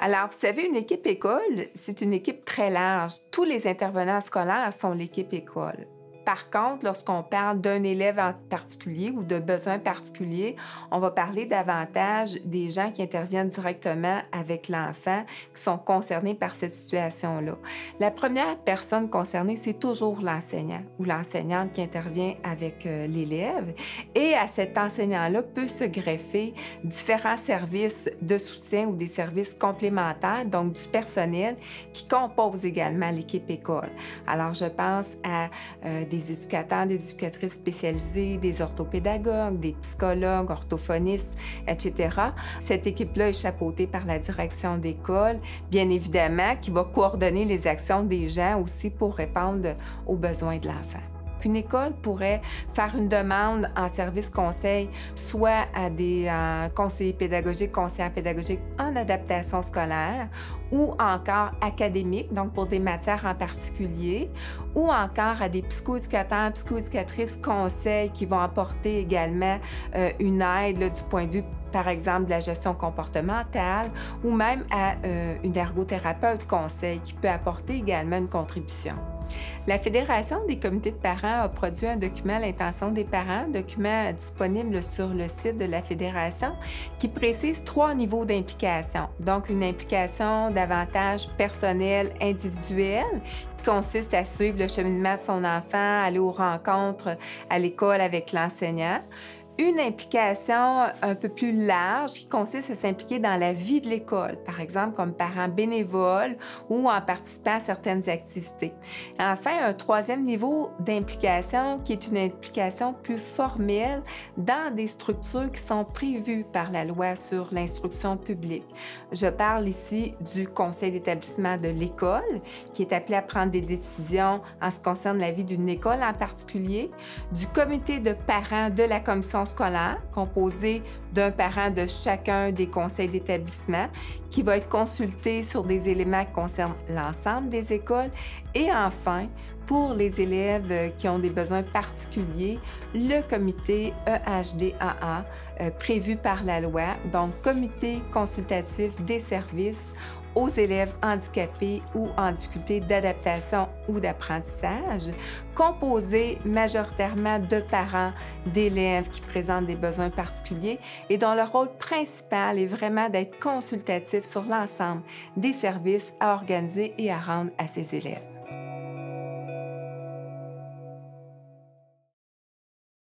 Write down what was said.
Alors, vous savez, une équipe école, c'est une équipe très large. Tous les intervenants scolaires sont l'équipe école. Par contre, lorsqu'on parle d'un élève en particulier ou de besoins particuliers, on va parler davantage des gens qui interviennent directement avec l'enfant, qui sont concernés par cette situation-là. La première personne concernée, c'est toujours l'enseignant ou l'enseignante qui intervient avec l'élève. Et à cet enseignant-là peut se greffer différents services de soutien ou des services complémentaires, donc du personnel qui compose également l'équipe école. Alors, je pense à des éducateurs, des éducatrices spécialisées, des orthopédagogues, des psychologues, orthophonistes, etc. Cette équipe-là est chapeautée par la direction d'école, bien évidemment, qui va coordonner les actions des gens aussi pour répondre aux besoins de l'enfant. Une école pourrait faire une demande en service conseil, soit à des conseillers pédagogiques, conseillères pédagogiques en adaptation scolaire, ou encore académique, donc pour des matières en particulier, ou encore à des psychoéducateurs, psychoéducatrices conseils qui vont apporter également une aide là, du point de vue par exemple de la gestion comportementale, ou même à une ergothérapeute conseil qui peut apporter également une contribution. La Fédération des comités de parents a produit un document L'intention des parents, document disponible sur le site de la Fédération, qui précise 3 niveaux d'implication. Donc, une implication davantage personnelle, individuelle, qui consiste à suivre le cheminement de son enfant, aller aux rencontres à l'école avec l'enseignant. Une implication un peu plus large qui consiste à s'impliquer dans la vie de l'école, par exemple comme parent bénévole ou en participant à certaines activités. Enfin, un 3e niveau d'implication qui est une implication plus formelle dans des structures qui sont prévues par la loi sur l'instruction publique. Je parle ici du conseil d'établissement de l'école qui est appelé à prendre des décisions en ce qui concerne la vie d'une école en particulier, du comité de parents de la commission scolaire, composé d'un parent de chacun des conseils d'établissement, qui va être consulté sur des éléments qui concernent l'ensemble des écoles. Et enfin, pour les élèves qui ont des besoins particuliers, le comité EHDAA prévu par la loi, donc comité consultatif des services aux élèves handicapés ou en difficulté d'adaptation ou d'apprentissage, composé majoritairement de parents d'élèves qui présentent des besoins particuliers et dont le rôle principal est vraiment d'être consultatif sur l'ensemble des services à organiser et à rendre à ces élèves.